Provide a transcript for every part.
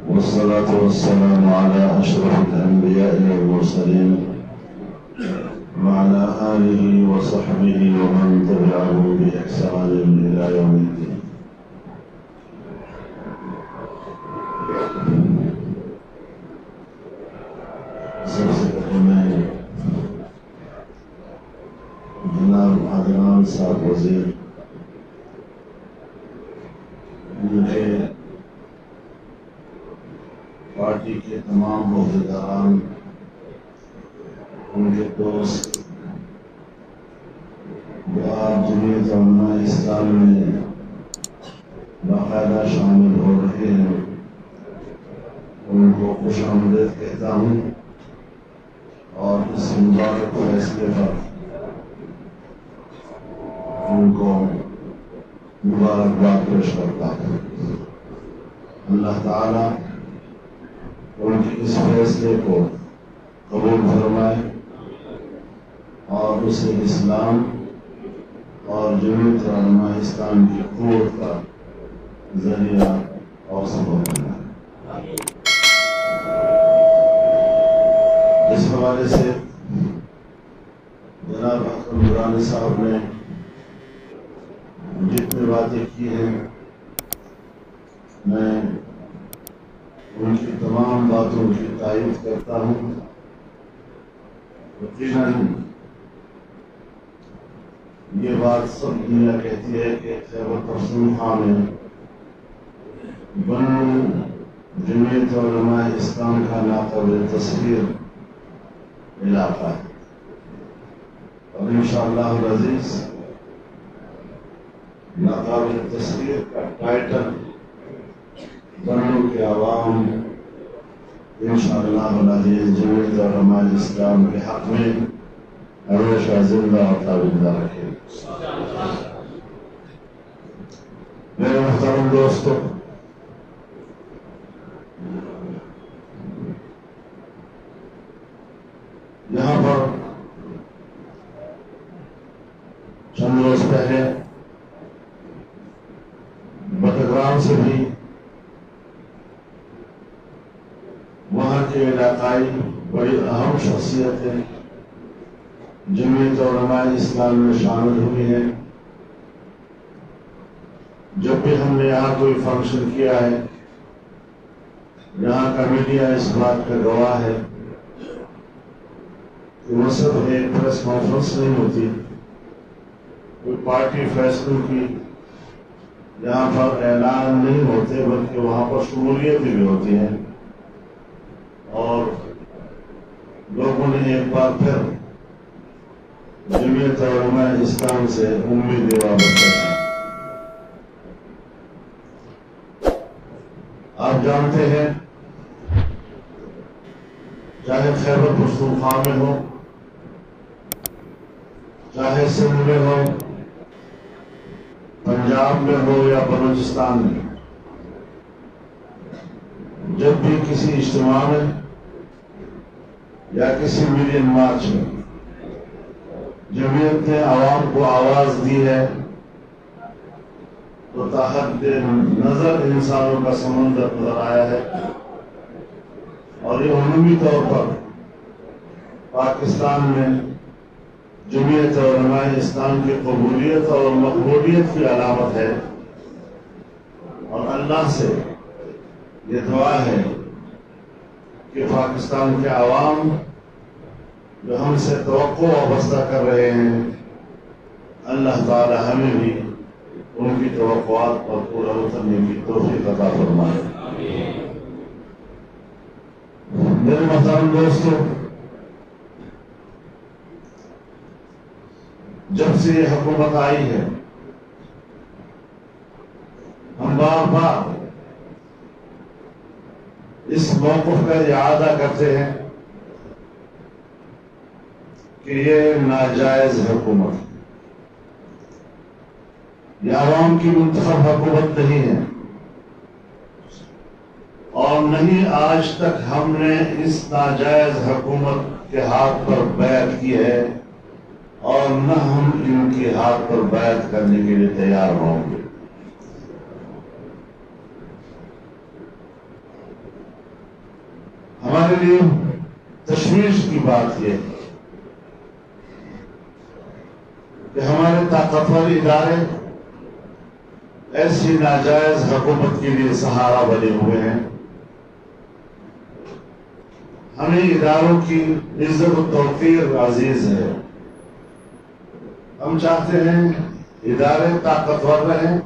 والصلاة والسلام على أشرف الأنبياء والمرسلين وعلى آله وصحبه ومن تبعهم بإحسان إلى يوم الدين. سب سے پہلے میں جناب عدنان صاحب وزیر مجھے پارٹی کے تمام عہدیداران ان کے دوست جو آپ جمعیت علماء اسلام میں باقاعدہ شامل ہو رہے ہیں ان کو خوش آمدید کہتا ہوں اور اس مبارک فیصلے پر ان کو مبارکباد پیش کرتا ہوں۔ اللہ تعالیٰ ان کے اس فیصلے کو قبول فرمائے اور اسے اسلام اور جمعیت علماء اسلام کی قوت کا ذریعہ اور سبب بنائے۔ اس حوالے سے جناب اکرم درانی صاحب نے جتنی باتیں کی ہیں میں ان کی تمام باتوں کی تائید کرتا ہوں۔ یقیناً یہ بات سب دنیا کہتی ہے کہ خیبر پختونخوا میں بنو جمعیت علماء اسلام کا ناقابل تصویر علاقہ ہے اور انشاءاللہ العزیز ناقابل تصویر کا ٹائٹل بنو کے عوام انشاءاللہ العزیز جمعیت علماء اسلام کے حق میں ہمیشہ زندہ اور تابندہ رکھے۔ میرے محترم دوستو، یہاں پر چند روز پہلے بٹگرام سے بھی وہاں کے علاقائی بڑی اہم شخصیتیں جمعیت علماء اسلام میں شامل ہوئی ہیں۔ جب بھی ہم نے یہاں کوئی فنکشن کیا ہے، یہاں کا میڈیا اس بات کا گواہ ہے کہ وہ صرف ایک پریس کانفرنس نہیں ہوتی، کوئی پارٹی فیصلوں کی یہاں پر اعلان نہیں ہوتے، بلکہ وہاں پر شمولیتیں بھی ہوتی ہیں اور لوگوں نے ایک بار پھر جمعیت علماء اسلام سے امیدیں وابستہ کی۔ آپ جانتے ہیں چاہے خیبر پختونخوا میں ہو، چاہے سندھ میں ہو، پنجاب میں ہو یا بلوچستان میں، جب بھی کسی اجتماع میں یا کسی ملین مارچ میں جمعیت نے عوام کو آواز دی ہے تو تاحد نظر انسانوں کا سمندر نظر آیا ہے اور یہ عمومی طور پر پاکستان میں جمعیت علماء اسلام کی قبولیت اور مقبولیت کی علامت ہے اور اللہ سے یہ دعا ہے کہ پاکستان کے عوام جو ہم سے توقع وابستہ کر رہے ہیں، اللہ تعالی ہمیں بھی ان کی توقعات پر پورا اترنے کی توفیق عطا فرمائے۔ میرے محترم دوستو، جب سے یہ حکومت آئی ہے ہم بار بار اس موقف کا اعادہ کرتے ہیں کہ یہ ناجائز حکومت، یہ عوام کی منتخب حکومت نہیں ہے اور نہیں آج تک ہم نے اس ناجائز حکومت کے ہاتھ پر بیعت کی ہے اور نہ ہم ان کے ہاتھ پر بیعت کرنے کے لیے تیار ہوں گے۔ ہمارے لیے تشویش کی بات یہ کہ ہمارے طاقتور ادارے ایسی ناجائز حکومت کے لیے سہارا بنے ہوئے ہیں. ہمیں اداروں کی عزت و توقیر عزیز ہے. ہم چاہتے ہیں ادارے طاقتور رہیں،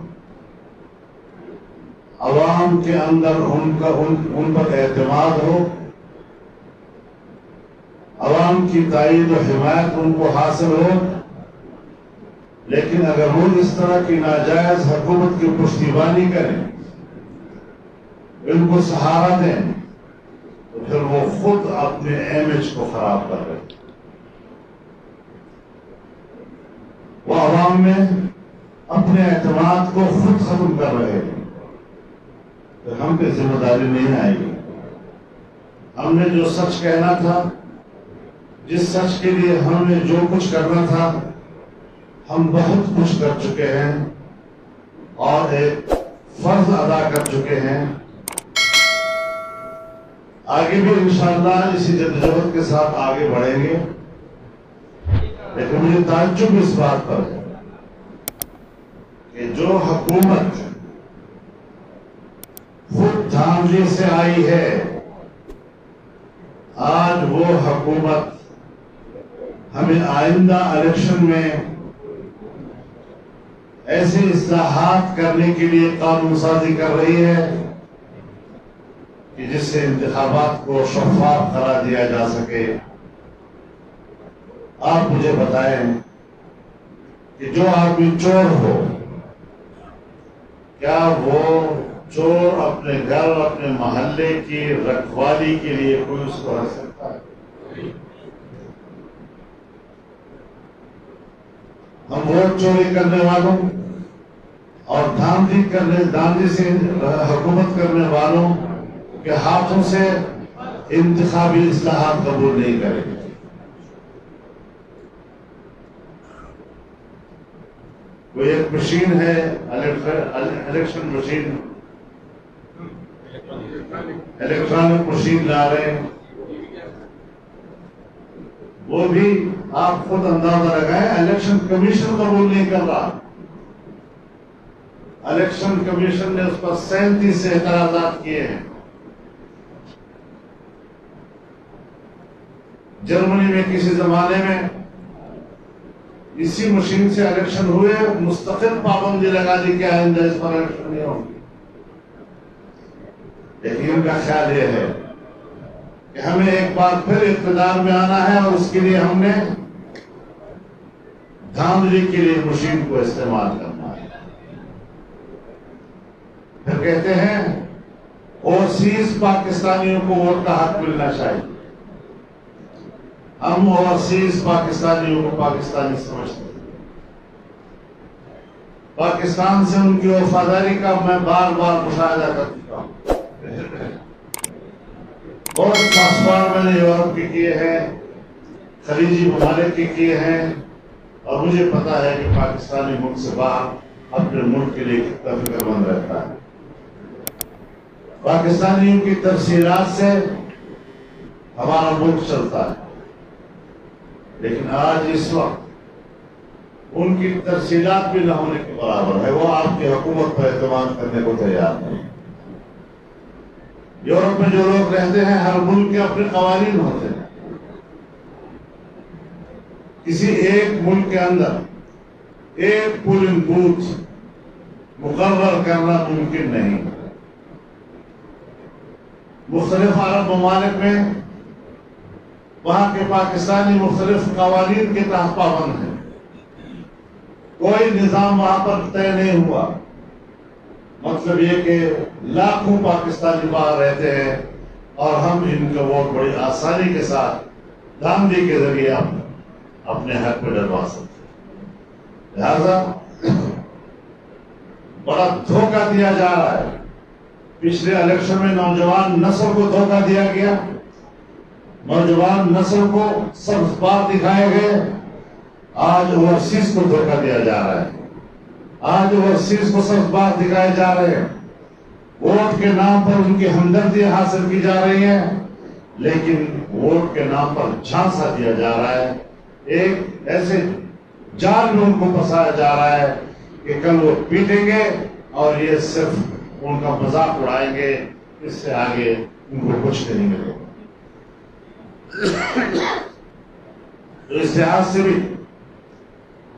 عوام کے اندر ان پر اعتماد ہو، عوام کی تائید و حمایت ان کو حاصل ہو. لیکن اگر وہ اس طرح کی ناجائز حکومت کی پشتیبانی کریں، ان کو سہارا دیں، تو پھر وہ خود اپنے امیج کو خراب کر رہے ہیں. وہ عوام میں اپنے اعتماد کو خود ختم کر رہے ہیں. تو ہم پہ ذمہ داری نہیں آئے گی. ہم نے جو سچ کہنا تھا، جس سچ کے لیے ہم نے جو کچھ کرنا تھا، ہم بہت کچھ کر چکے ہیں اور ایک فرض ادا کر چکے ہیں. آگے بھی انشاءاللہ اسی جدوجہد کے ساتھ آگے بڑھیں گے. لیکن مجھے تعجب اس بات پر ہے کہ جو حکومت خود دھاندلی سے آئی ہے، آج وہ حکومت ہمیں آئندہ الیکشن میں ایسے اصلاحات کرنے کے لیے قانون سازی کر رہی ہے کہ جس سے انتخابات کو شفاف قرار دیا جا سکے. آپ مجھے بتائیں کہ جو آدمی چور ہو، کیا وہ چور اپنے گھر اپنے محلے کی رکھوالی کے لیے کوئی اس کو رکھ سکتا ہے؟ ہم ووٹ چوری کرنے والوں اور دھاندلی سے حکومت کرنے والوں کے ہاتھوں سے انتخابی اصلاحات قبول نہیں کریں گے. کوئی ایک مشین ہے الیکشن مشین، الیکٹرانک مشین لا رہے ہیں. وہ بھی آپ خود اندازہ لگائیں، الیکشن کمیشن قبول نہیں کر رہا. الیکشن کمیشن نے اس پر 37 اعتراضات کیے ہیں. جرمنی میں کسی زمانے میں اسی مشین سے الیکشن ہوئے، مستقل پابندی لگا دی کہ آئندہ اس پر الیکشن نہیں ہوگی. لیکن ان کا خیال یہ ہے کہ ہمیں ایک بار پھر اقتدار میں آنا ہے اور اس کے لیے ہم نے دھاندلی کے لیے مشین کو استعمال کرنا ہے. پھر کہتے ہیں اوورسیز پاکستانیوں کو ووٹ کا حق ملنا چاہیے. ہم اوورسیز پاکستانیوں کو پاکستانی سمجھتے ہیں. پاکستان سے ان کی وفاداری کا میں بار بار مشاہدہ کر چکا ہوں. بہت پاسپورٹ میں نے یورپ کے کیے ہیں، خلیجی ممالک کے کیے ہیں، اور مجھے پتا ہے کہ پاکستانی ملک سے باہر اپنے ملک کے لیے کتنا فکر مند رہتا ہے. پاکستانیوں کی تفصیلات سے ہمارا ملک چلتا ہے. لیکن آج اس وقت ان کی تفصیلات بھی نہ ہونے کے برابر ہے. وہ آپ کی حکومت پر اعتماد کرنے کو تیار نہیں. یورپ میں جو لوگ رہتے ہیں، ہر ملک کے اپنے قوانین ہوتے ہیں. کسی ایک ملک کے اندر ایک پولنگ بوتھ مقرر کرنا ممکن نہیں. مختلف عرب ممالک میں وہاں کے پاکستانی مختلف قوانین کے تحت پابند ہیں. کوئی نظام وہاں پر طے نہیں ہوا. مطلب یہ کہ لاکھوں پاکستانی باہر رہتے ہیں اور ہم ان کا ووٹ بڑی آسانی کے ساتھ دھاندلی کے ذریعے اپنے حق پہ ڈلوا سکتے ہیں. لہذا بڑا دھوکہ دیا جا رہا ہے. پچھلے الیکشن میں نوجوان نسل کو دھوکہ دیا گیا، نوجوان نسل کو سبز بار دکھائے گئے. آج اوورسیز کو دھوکہ دیا جا رہا ہے. آج اوورسیز کو سبز بار دکھائے جا رہے ہیں. ووٹ کے نام پر ان کی ہمدردی حاصل کی جا رہی ہے. لیکن ووٹ کے نام پر جھانسا دیا جا رہا ہے، ایک ایسے جال میں ان کو پھنسایا جا رہا ہے کہ کل وہ پیٹیں گے اور یہ صرف ان کا مذاق اڑائیں گے، اس سے آگے ان کو کچھ نہیں ملے گا۔ تو اس لحاظ سے بھی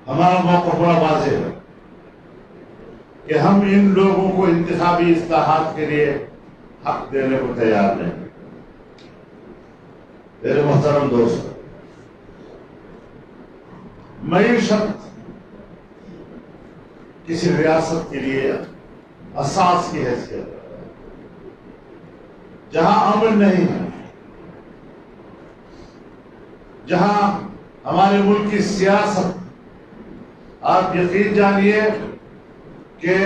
ہمارا موقف بڑا واضح ہے کہ ہم ان لوگوں کو انتخابی اصلاحات کے لیے حق دینے کو تیار نہیں۔ میرے محترم دوست، معیشت کسی ریاست کے لیے اساس کی حیثیت ہے۔ جہاں امن نہیں ہے، جہاں ہمارے ملک کی سیاست، آپ یقین جانیے کہ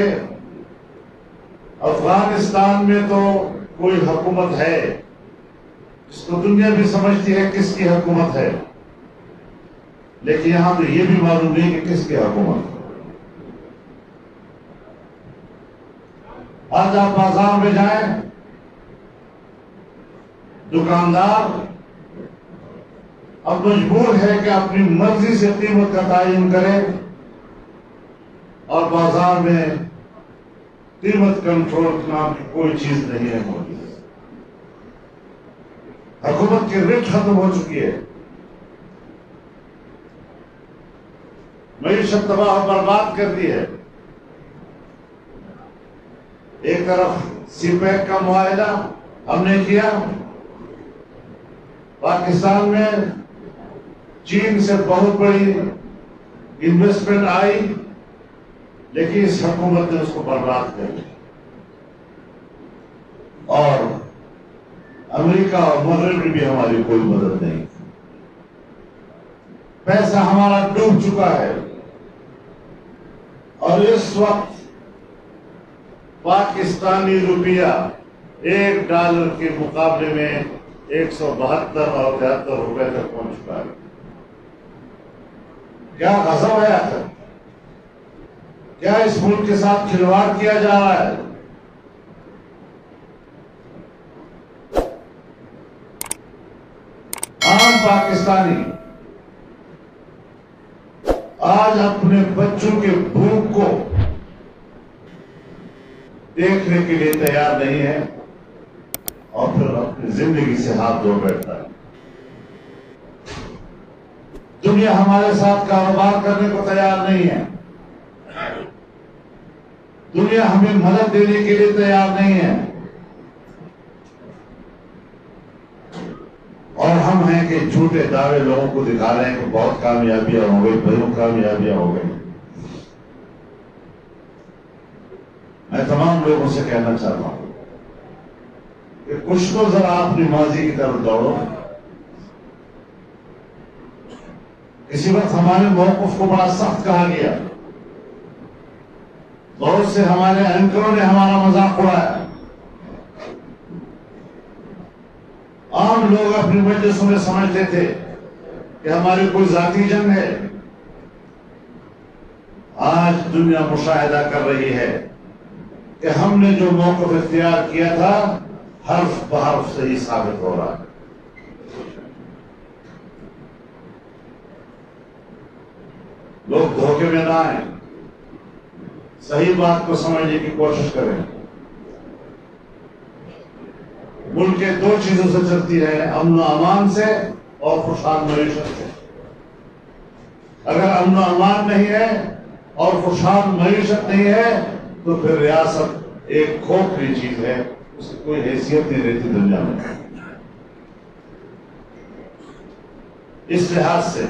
افغانستان میں تو کوئی حکومت ہے جس کو دنیا بھی سمجھتی ہے کس کی حکومت ہے، لیکن یہاں تو یہ بھی معلوم نہیں کہ کس کی حکومت ہے۔ آج آپ بازار میں جائیں، دکاندار اب مجبور ہے کہ اپنی مرضی سے قیمت کا تعین کرے اور بازار میں قیمت کنٹرول نام کی کوئی چیز نہیں ہے موجود۔ حکومت کی رٹ ختم ہو چکی ہے، معیشت تباہ و برباد کر دی ہے۔ ایک طرف سی پیک کا معاہدہ ہم نے کیا، پاکستان میں چین سے بہت بڑی انویسٹمنٹ آئی، لیکن اس حکومت نے اس کو برباد کر دیا، اور امریکہ اور مغرب میں بھی ہماری کوئی مدد نہیں۔ پیسہ ہمارا ڈوب چکا ہے، اور اس وقت پاکستانی روپیہ $1 کے مقابلے میں 172 اور 73 روپے تک پہنچ چکا ہے۔ کیا غضب ہے آخر؟ کیا اس ملک کے ساتھ کھلواڑ کیا جا رہا ہے؟ عام پاکستانی آج اپنے بچوں کے بھوک کو دیکھنے کے لیے تیار نہیں ہے، اور پھر اپنی زندگی سے ہاتھ دھو بیٹھتا ہے۔ دنیا ہمارے ساتھ کاروبار کرنے کو تیار نہیں ہے، دنیا ہمیں مدد دینے کے لیے تیار نہیں ہے، اور ہم ہیں کہ جھوٹے دعوے لوگوں کو دکھا رہے ہیں کہ بہت کامیابیاں ہو گئی، بہت کامیابیاں ہو گئی۔ میں تمام لوگوں سے کہنا چاہتا ہوں کہ کچھ تو ذرا اپنی ماضی کی طرف دوڑو۔ کسی وقت ہمارے موقف کو بڑا سخت کہا گیا، بہت سے ہمارے اینکروں نے ہمارا مذاق اڑایا، عام لوگ اپنی مجلسوں میں سمجھتے تھے کہ ہماری کوئی ذاتی جنگ ہے۔ آج دنیا مشاہدہ کر رہی ہے کہ ہم نے جو موقف اختیار کیا تھا حرف بحرف صحیح ثابت ہو رہا ہے۔ لوگ دھوکے میں نہ آئیں، صحیح بات کو سمجھنے کی کوشش کریں۔ ملکیں دو چیزوں سے چلتی ہے، امن و امان سے اور خوشحال معیشت سے۔ اگر امن و امان نہیں ہے اور خوشحال معیشت نہیں ہے تو پھر ریاست ایک کھوکھلی چیز ہے، اس کی کوئی حیثیت نہیں رہتی دنیا میں۔ اس لحاظ سے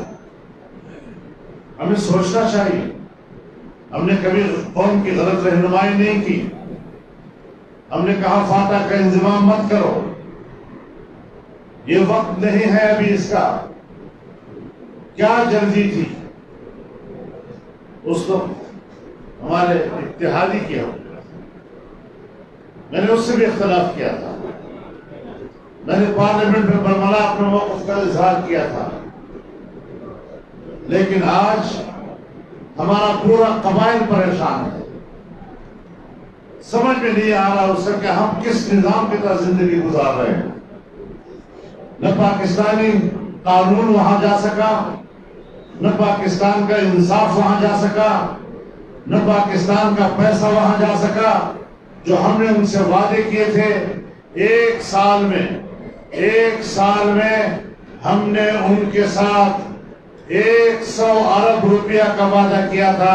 ہمیں سوچنا چاہیے، ہم نے کبھی قوم کی غلط رہنمائی نہیں کی، ہم نے کہا فاتح کا انضمام مت کرو، یہ وقت نہیں ہے ابھی اس کا۔ کیا جلدی تھی اس وقت ہمارے اتحادی کی ہم، میں نے اس سے بھی اختلاف کیا تھا، میں نے پارلیمنٹ میں برملا اپنے موقف کا اظہار کیا تھا، لیکن آج ہمارا پورا قبائل پریشان ہے، سمجھ میں نہیں آ رہا اس سے کہ ہم کس نظام کے تحت زندگی گزار رہے ہیں۔ نہ پاکستانی قانون وہاں جا سکا، نہ پاکستان کا انصاف وہاں جا سکا، نہ پاکستان کا پیسہ وہاں جا سکا۔ جو ہم نے ان سے وعدے کیے تھے، ایک سال میں ہم نے ان کے ساتھ 100 ارب روپیہ کا وعدہ کیا تھا،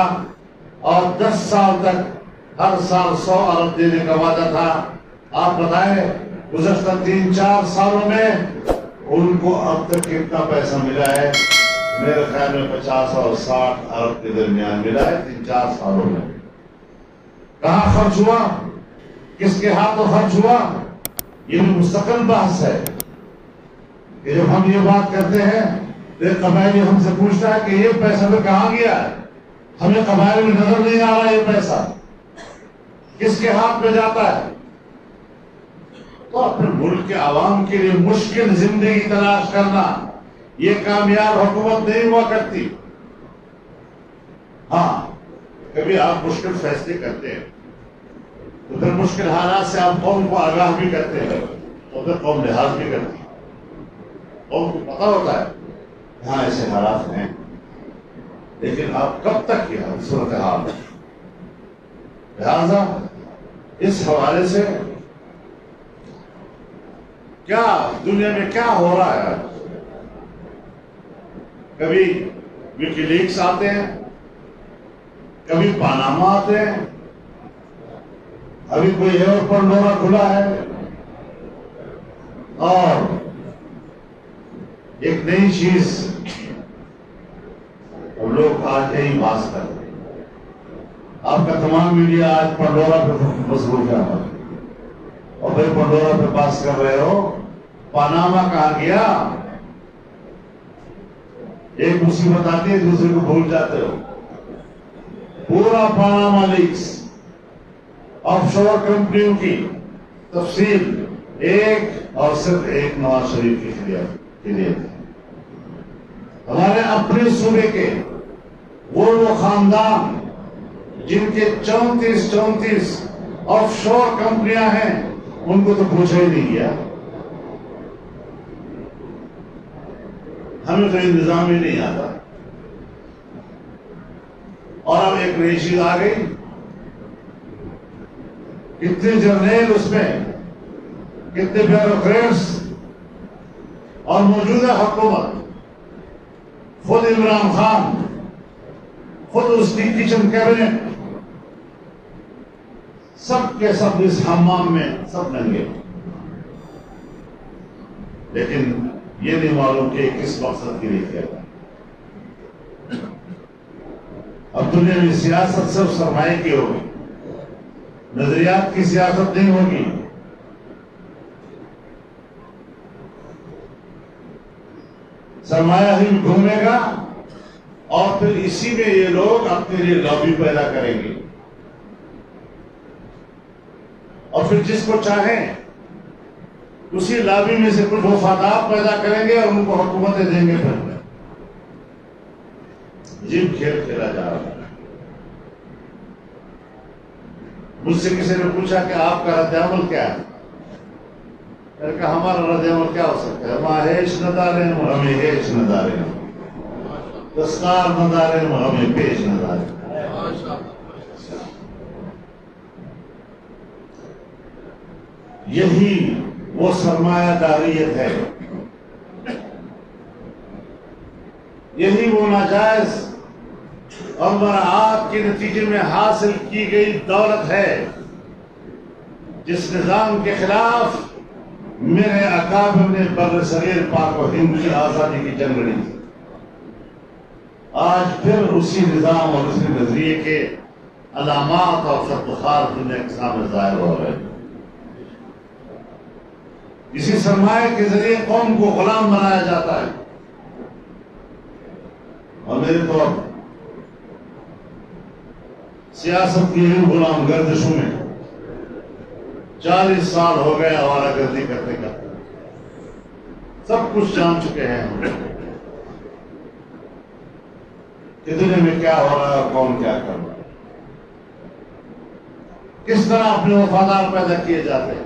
اور 10 سال تک ہر سال 100 ارب دینے کا وعدہ تھا۔ آپ بتائیں گزشتہ 3-4 سالوں میں ان کو اب تک کتنا پیسہ ملا ہے؟ میرے خیال میں 50 اور 60 ارب کے درمیان ملا ہے 3-4 سالوں میں۔ کہاں خرچ ہوا؟ کس کے ہاتھوں خرچ ہوا؟ یہ بھی مستقل بحث ہے کہ جب ہم یہ بات کرتے ہیں تو قبائلی ہم سے پوچھتا ہے کہ یہ پیسہ تو کہاں گیا ہے؟ ہمیں قبائل میں نظر نہیں آ رہا یہ پیسہ کس کے ہاتھ میں جاتا ہے۔ تو اپنے ملک کے عوام کے لیے مشکل زندگی تلاش کرنا، یہ کامیاب حکومت نہیں ہوا کرتی۔ ہاں، کبھی آپ مشکل فیصلے کرتے ہیں تو پھر مشکل حالات سے آپ قوم کو آگاہ بھی کرتے ہیں، اور پھر قوم لحاظ بھی کرتی ہے۔ قوم کو پتا ہوتا ہے ہاں ایسے حالات ہیں، لیکن آپ کب تک یہ صورتحال؟ لہذا اس حوالے سے کیا دنیا میں کیا ہو رہا ہے؟ کبھی وکی لیکس آتے ہیں، کبھی پاناما آتے ہیں، ابھی کوئی اور پنڈورا کھلا ہے، اور ایک نئی چیز ہم لوگ آج یہی بات کر رہے ہیں۔ آپ کا تمام میڈیا آج پنڈورا پہ مصروف ہے، اور پھر پنڈورا پہ بات کر رہے ہو۔ پاناما کہاں گیا؟ ایک مصیبت آتی ہے دوسرے کو بھول جاتے ہو۔ پورا پاناما لیکس، آف شور کمپنیوں کی تفصیل ایک اور صرف ایک نواز شریف کے لیے تھی۔ ہمارے اپنے صوبے کے وہ خاندان جن کے 34 آف شور کمپنیاں ہیں، ان کو تو پوچھا ہی نہیں گیا۔ ہمیں تو انتظام ہی نہیں آتا، اور اب ایک نئی چیز آ گئی، کتنے جرنیل اس میں، کتنے بیوروکریٹس، اور موجودہ حکومت خود عمران خان، خود اس کی کچن کیبنٹ، سب کے سب اس حمام میں سب ننگے، لیکن یہ نہیں معلوم کہ کس مقصد کے لیے کیا گیا۔ اب دنیا میں سیاست صرف سرمایہ کی ہوگی، نظریات کی سیاست نہیں ہوگی۔ سرمایہ ہی گھومے گا، اور پھر اسی میں یہ لوگ اپنے لیے لابی پیدا کریں گے، اور پھر جس کو چاہیں اسی لابی میں سے کچھ وفادار پیدا کریں گے اور ان کو حکومتیں دیں گے۔ پھر عجیب کھیل کھیلا جا رہا ہے۔ مجھ سے کسی نے پوچھا کہ آپ کا رد عمل کیا ہے؟ میں نے کہا ہمارا رد عمل کیا ہو سکتا ہے؟ ماں ہیچ نہ داریں ہمیں ہیچ نہ داریں، دستار نہ داریں ہمیں پیش نہ داریں۔ یہی وہ سرمایہ داریت ہے، یہی وہ ناجائز اور مراعات کے نتیجے میں حاصل کی گئی دولت ہے، جس نظام کے خلاف میرے اکابر نے بر صغیر پاک و ہند کی آزادی کی جنگ لڑی تھی۔ آج پھر اسی نظام اور اسی نظریے کے علامات اور خطبخار دنیا کے سامنے ظاہر ہو رہے ہیں۔ اسی سرمایہ کے ذریعے قوم کو غلام بنایا جاتا ہے، اور میرے تو سیاست کی غلام گردشوں میں 40 سال ہو گئے آوارہ گردی کرتے کرتے، سب کچھ جان چکے ہیں ہم کہ دنیا میں کیا ہو رہا ہے اور کون کیا کر رہا ہے، کس طرح اپنے وفادار پیدا کیے جاتے ہیں۔